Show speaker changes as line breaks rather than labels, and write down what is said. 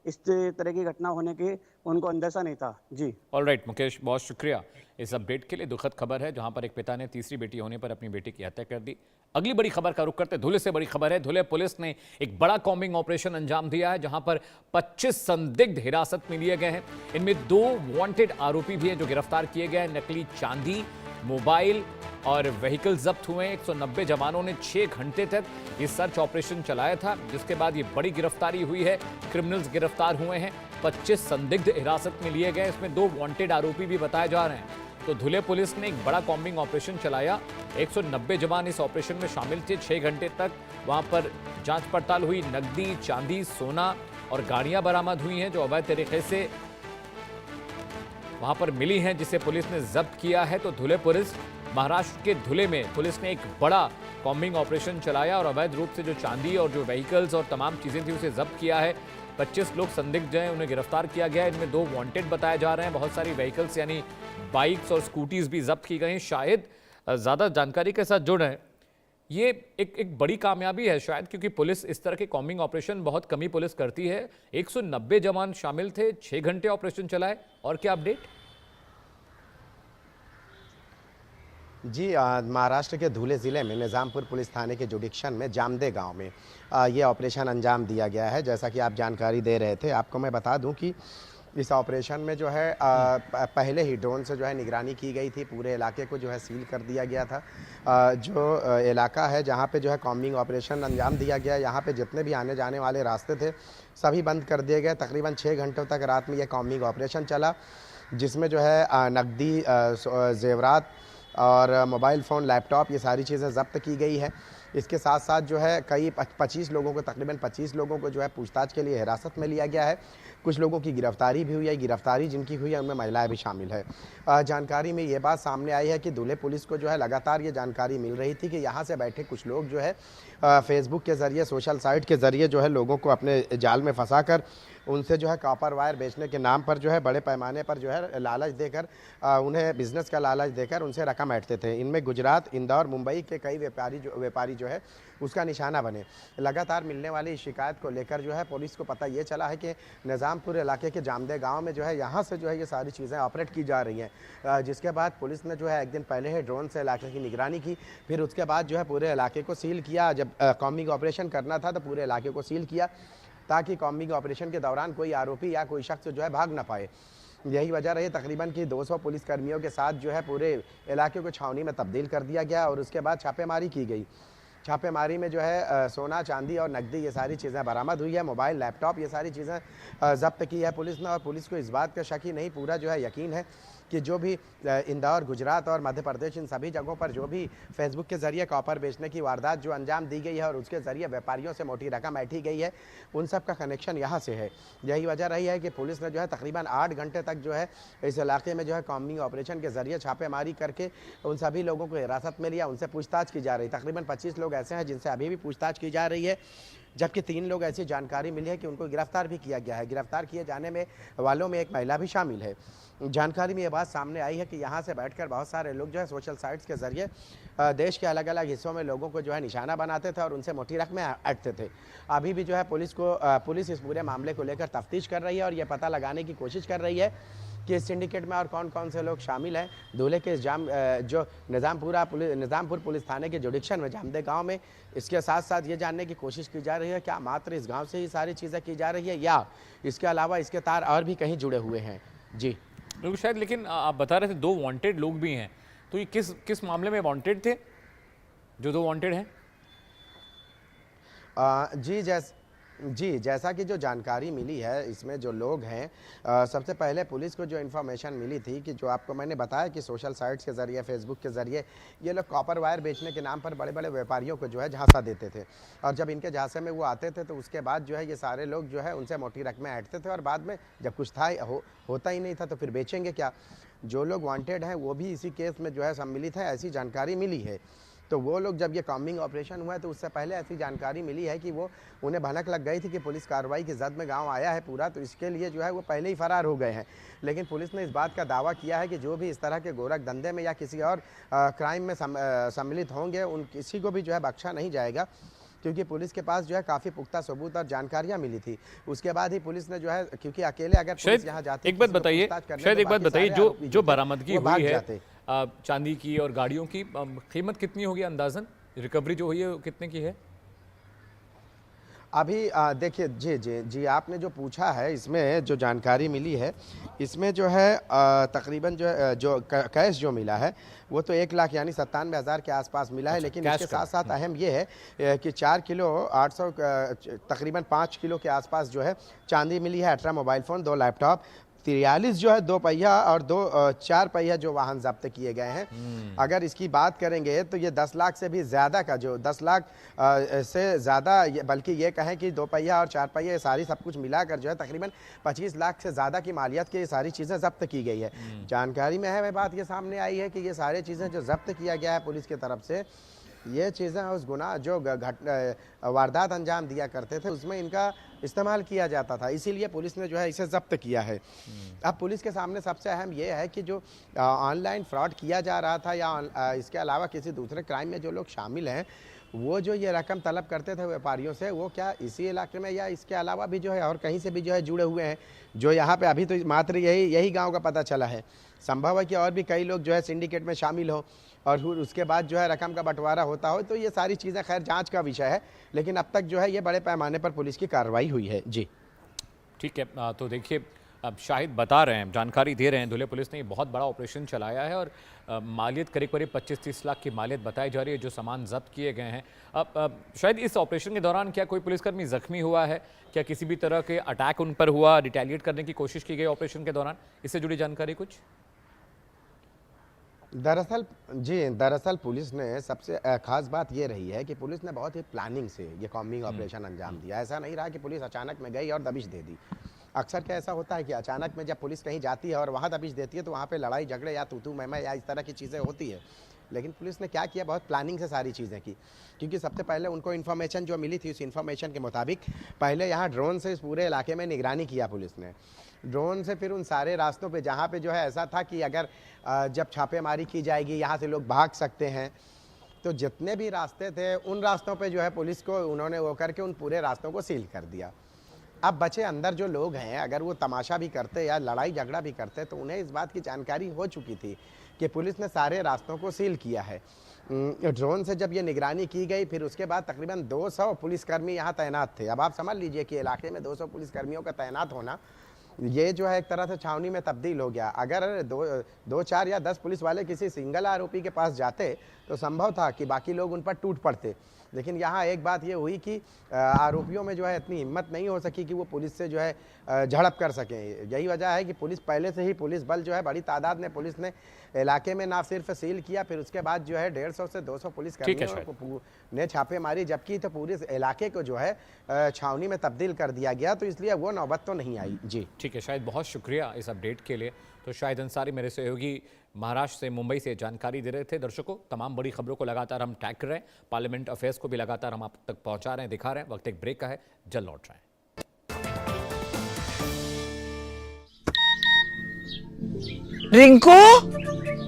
इस तरह की घटना होने की उनको अंदेशा नहीं था। जी।
ऑलराइट मुकेश, बहुत शुक्रिया इस अपडेट के लिए। दुखद खबर है जहां पर एक पिता ने तीसरी बेटी होने पर अपनी बेटी की हत्या कर दी। अगली बड़ी खबर का रुख करते धुले से बड़ी खबर है। धुले पुलिस ने एक बड़ा कॉम्बिंग ऑपरेशन अंजाम दिया है जहां पर 25 संदिग्ध हिरासत में लिए गए हैं। इनमें 2 वांटेड आरोपी भी हैं जो गिरफ्तार किए गए हैं। नकली चांदी, मोबाइल और व्हीकल जब्त हुए हैं। 190 जवानों ने 6 घंटे तक ये सर्च ऑपरेशन चलाया था, जिसके बाद ये बड़ी गिरफ्तारी हुई है। क्रिमिनल्स गिरफ्तार हुए हैं, 25 संदिग्ध हिरासत में लिए गए। इसमें 2 वांटेड आरोपी भी बताए जा रहे हैं। तो धुले पुलिस ने एक बड़ा कॉम्बिंग ऑपरेशन चलाया। 190 जवान इस ऑपरेशन में शामिल थे। 6 घंटे तक वहां पर जांच पड़ताल हुई। नकदी, चांदी, सोना और गाड़ियां बरामद हुई हैं जो अवैध तरीके से वहां पर मिली हैं, जिसे पुलिस ने जब्त किया है। तो धुले पुलिस, महाराष्ट्र के धुले में पुलिस ने एक बड़ा कॉम्बिंग ऑपरेशन चलाया और अवैध रूप से जो चांदी और जो व्हीकल्स और तमाम चीजें थी उसे जब्त किया है। 25 लोग संदिग्ध हैं, उन्हें गिरफ्तार किया गया है। इनमें 2 वांटेड बताए जा रहे हैं। बहुत सारी व्हीकल्स यानी बाइक्स और स्कूटीज भी जब्त की गई। शायद ज्यादा जानकारी के साथ जुड़ रहे हैं, ये एक बड़ी कामयाबी है शायद, क्योंकि पुलिस इस तरह के कॉम्बिंग ऑपरेशन बहुत कम ही पुलिस करती है। 190 जवान शामिल थे, 6 घंटे ऑपरेशन चलाए। और क्या अपडेट?
जी, महाराष्ट्र के धुले ज़िले में निज़ामपुर पुलिस थाने के जुडिक्शन में जामदे गांव में ये ऑपरेशन अंजाम दिया गया है। जैसा कि आप जानकारी दे रहे थे, आपको मैं बता दूं कि इस ऑपरेशन में जो है पहले ही ड्रोन से जो है निगरानी की गई थी। पूरे इलाके को जो है सील कर दिया गया था। जो इलाका है जहां पे जो है कॉम्बिंग ऑपरेशन अंजाम दिया गया, यहां पे जितने भी आने जाने वाले रास्ते थे सभी बंद कर दिए गए। तकरीबन 6 घंटों तक रात में यह कॉम्बिंग ऑपरेशन चला, जिसमें जो है नकदी, जेवरात और मोबाइल फ़ोन, लैपटॉप, ये सारी चीज़ें ज़ब्त की गई है। इसके साथ साथ जो है कई 25 लोगों को, तकरीबन 25 लोगों को जो है पूछताछ के लिए हिरासत में लिया गया है। कुछ लोगों की गिरफ्तारी भी हुई है। गिरफ्तारी जिनकी हुई है उनमें महिलाएं भी शामिल है। जानकारी में ये बात सामने आई है कि धुले पुलिस को जो है लगातार ये जानकारी मिल रही थी कि यहाँ से बैठे कुछ लोग जो है फेसबुक के ज़रिए, सोशल साइट के ज़रिए जो है लोगों को अपने जाल में फंसाकर उनसे जो है कॉपर वायर बेचने के नाम पर जो है बड़े पैमाने पर जो है लालच देकर, उन्हें बिजनेस का लालच देकर उनसे रकम ऐंठते थे। इनमें गुजरात, इंदौर, मुंबई के कई व्यापारी जो है उसका निशाना बने। लगातार मिलने वाली शिकायत को लेकर जो है पुलिस को पता ये चला है कि निज़ामपुर इलाके के जामदे गांव में जो है यहाँ से जो है ये सारी चीज़ें ऑपरेट की जा रही हैं। जिसके बाद पुलिस ने जो है एक दिन पहले ही ड्रोन से इलाके की निगरानी की। फिर उसके बाद जो है पूरे इलाके को सील किया। जब कॉम्बिंग ऑपरेशन करना था तो पूरे इलाके को सील किया ताकि कॉम्बिंग ऑपरेशन के दौरान कोई आरोपी या कोई शख्स जो है भाग ना पाए। यही वजह रही तकरीबन कि 200 पुलिसकर्मियों के साथ जो है पूरे इलाके को छावनी में तब्दील कर दिया गया और उसके बाद छापेमारी की गई। छापेमारी में जो है सोना, चांदी और नकदी ये सारी चीज़ें बरामद हुई है। मोबाइल, लैपटॉप, ये सारी चीज़ें ज़ब्त की है पुलिस ने। और पुलिस को इस बात का शक ही नहीं, पूरा जो है यकीन है कि जो भी इंदौर, गुजरात और मध्य प्रदेश, इन सभी जगहों पर जो भी फेसबुक के ज़रिए कॉपर बेचने की वारदात जो अंजाम दी गई है और उसके ज़रिए व्यापारियों से मोटी रकम ऐंठी गई है, उन सब का कनेक्शन यहाँ से है। यही वजह रही है कि पुलिस ने जो है तकरीबन 8 घंटे तक जो है इस इलाके में जो है कॉम्बिंग ऑपरेशन के ज़रिए छापेमारी करके उन सभी लोगों को हिरासत में लिया। उनसे पूछताछ की जा रही। तकरीबन 25 लोग ऐसे हैं जिनसे अभी भी पूछताछ की जा रही है, जबकि 3 लोग ऐसी जानकारी मिली है कि उनको गिरफ्तार भी किया गया है। गिरफ्तार किए जाने में वालों में एक महिला भी शामिल है। जानकारी में ये बात सामने आई है कि यहाँ से बैठकर बहुत सारे लोग जो है सोशल साइट्स के ज़रिए देश के अलग अलग हिस्सों में लोगों को जो है निशाना बनाते थे और उनसे मोटी रकमें ऐंठते थे। अभी भी जो है पुलिस इस पूरे मामले को लेकर तफ्तीश कर रही है और ये पता लगाने की कोशिश कर रही है कि इस सिंडिकेट में और कौन कौन से लोग शामिल हैं। धुले के जो निज़ामपुर पुलिस थाने के जुडिक्शन में जामदे गांव में, इसके साथ साथ ये जानने की कोशिश की जा रही है क्या मात्र इस गांव से ही सारी चीज़ें की जा रही है या इसके अलावा इसके तार और भी कहीं जुड़े हुए हैं। जी
बिल्कुल शायद, लेकिन आप बता रहे थे 2 वांटेड लोग भी हैं, तो ये किस मामले में वांटेड थे जो 2 वांटेड हैं?
जैसा कि जो जानकारी मिली है, इसमें जो लोग हैं, सबसे पहले पुलिस को जो इन्फॉर्मेशन मिली थी कि जो आपको मैंने बताया कि सोशल साइट्स के ज़रिए, फेसबुक के ज़रिए ये लोग कॉपर वायर बेचने के नाम पर बड़े बड़े व्यापारियों को जो है झांसा देते थे और जब इनके झांसे में वो आते थे तो उसके बाद जो है ये सारे लोग जो है उनसे मोटी रकमें ऐंठते थे और बाद में जब कुछ होता ही नहीं था तो फिर बेचेंगे क्या। जो लोग वांटेड हैं वो भी इसी केस में जो है सम्मिलित है, ऐसी जानकारी मिली है। तो वो लोग जब ये कॉम्बिंग ऑपरेशन हुआ है तो उससे पहले ऐसी जानकारी मिली है कि वो उन्हें भनक लग गई थी कि पुलिस कार्रवाई की जद में गांव आया है पूरा, तो इसके लिए जो है वो पहले ही फरार हो गए हैं। लेकिन पुलिस ने इस बात का दावा किया है कि जो भी इस तरह के गोरख धंधे में या किसी और क्राइम में सम्मिलित होंगे उन किसी को भी जो है बख्शा नहीं जाएगा। क्योंकि पुलिस के पास जो है काफ़ी पुख्ता सबूत और जानकारियां मिली थी। उसके बाद ही पुलिस ने जो है, क्योंकि अकेले अगर पुलिस यहाँ जाती,
एक बात बताइए, शायद एक बात बताइए, जो बरामदगी हुई है चांदी की और गाड़ियों की, कीमत कितनी होगी अंदाजन? रिकवरी जो हुई है कितने की है?
अभी देखिए, जी जी जी, आपने जो पूछा है, इसमें जो जानकारी मिली है, इसमें जो है तकरीबन जो कैश जो मिला है वो तो 1 लाख यानी 97,000 के आसपास मिला है। लेकिन इसके साथ साथ अहम ये है कि 4 किलो 800 तकरीबन 5 किलो के आसपास जो है चांदी मिली है, 18 मोबाइल फ़ोन, 2 लैपटॉप, 43 जो है 2 पहिया और 4 पहिया जो वाहन जब्त किए गए हैं। अगर इसकी बात करेंगे तो ये 10 लाख से भी ज़्यादा का, जो 10 लाख से ज़्यादा, बल्कि ये कहें कि 2 पहिया और 4 पहिया ये सारी सब कुछ मिलाकर जो है तकरीबन 25 लाख से ज़्यादा की मालियत की ये सारी चीज़ें जब्त की गई है। जानकारी में है, बात ये सामने आई है कि ये सारी चीज़ें जो जब्त किया गया है पुलिस की तरफ से, ये चीज़ें उस गुनाह जो वारदात अंजाम दिया करते थे उसमें इनका इस्तेमाल किया जाता था, इसीलिए पुलिस ने जो है इसे जब्त किया है। अब पुलिस के सामने सबसे अहम ये है कि जो ऑनलाइन फ्रॉड किया जा रहा था या इसके अलावा किसी दूसरे क्राइम में जो लोग शामिल हैं, वो जो ये रकम तलब करते थे व्यापारियों से, वो क्या इसी इलाके में या इसके अलावा भी जो है और कहीं से भी जो है जुड़े हुए हैं, जो यहाँ पे अभी तो मात्र यही गाँव का पता चला है। संभव है कि और भी कई लोग जो है सिंडिकेट में शामिल हो और फिर उसके बाद जो है रकम का बंटवारा होता हो। तो ये सारी चीज़ें खैर जांच का विषय है, लेकिन अब तक जो है ये बड़े पैमाने पर पुलिस की कार्रवाई हुई है। जी
ठीक है, तो देखिए, अब शाहिद बता रहे हैं, जानकारी दे रहे हैं, धुले पुलिस ने ये बहुत बड़ा ऑपरेशन चलाया है और मालियत करीब 25-30 लाख की मालियत बताई जा रही है जो सामान जब्त किए गए हैं। अब शायद इस ऑपरेशन के दौरान क्या कोई पुलिसकर्मी जख्मी हुआ है? क्या किसी भी तरह के अटैक उन पर हुआ, रिटेलिएट करने की कोशिश की गई ऑपरेशन के दौरान? इससे जुड़ी जानकारी कुछ?
दरअसल पुलिस ने सबसे खास बात ये रही है कि पुलिस ने बहुत ही प्लानिंग से ये कॉम्बिंग ऑपरेशन अंजाम दिया। ऐसा नहीं रहा कि पुलिस अचानक में गई और दबिश दे दी। अक्सर क्या ऐसा होता है कि अचानक में जब पुलिस कहीं जाती है और वहाँ दबिश देती है तो वहाँ पे लड़ाई झगड़े या तू मैं या इस तरह की चीज़ें होती है। लेकिन पुलिस ने क्या किया, बहुत प्लानिंग से सारी चीज़ें की, क्योंकि सबसे पहले उनको इन्फॉर्मेशन जो मिली थी, उस इन्फॉर्मेशन के मुताबिक पहले यहाँ ड्रोन से इस पूरे इलाके में निगरानी किया पुलिस ने। ड्रोन से फिर उन सारे रास्तों पे जहाँ पे जो है ऐसा था कि अगर जब छापेमारी की जाएगी यहाँ से लोग भाग सकते हैं, तो जितने भी रास्ते थे उन रास्तों पे जो है पुलिस को उन्होंने वो करके उन पूरे रास्तों को सील कर दिया। अब बचे अंदर जो लोग हैं, अगर वो तमाशा भी करते या लड़ाई झगड़ा भी करते तो उन्हें इस बात की जानकारी हो चुकी थी कि पुलिस ने सारे रास्तों को सील किया है। ड्रोन से जब ये निगरानी की गई, फिर उसके बाद तकरीबन 200 पुलिसकर्मी यहाँ तैनात थे। अब आप समझ लीजिए कि इलाके में 200 पुलिसकर्मियों का तैनात होना, ये जो है एक तरह से छावनी में तब्दील हो गया। अगर 2-4 या 10 पुलिस वाले किसी सिंगल आरोपी के पास जाते तो संभव था कि बाकी लोग उन पर टूट पड़ते, लेकिन यहाँ एक बात ये हुई कि आरोपियों में जो है इतनी हिम्मत नहीं हो सकी कि वो पुलिस से जो है झड़प कर सकें। यही वजह है कि पुलिस पहले से ही, पुलिस बल जो है बड़ी तादाद में पुलिस ने इलाके में ना सिर्फ सील किया, फिर उसके बाद जो है 150 से 200 पुलिस कर्मियों ने छापे मारी, जबकि तो पूरे इलाके को जो है छावनी में तब्दील कर दिया गया। तो इसलिए वो नौबत तो नहीं आई। जी
ठीक है, शायद बहुत शुक्रिया इस अपडेट के लिए। तो शाहिद अंसारी मेरे सहयोगी महाराष्ट्र से, मुंबई से जानकारी दे रहे थे। दर्शकों, तमाम बड़ी खबरों को लगातार हम टैग कर रहे हैं, पार्लियामेंट अफेयर्स को भी लगातार हम आप तक पहुंचा रहे हैं, दिखा रहे हैं। वक्त एक ब्रेक का है, जल्द लौट रहे हैं।
रिंकू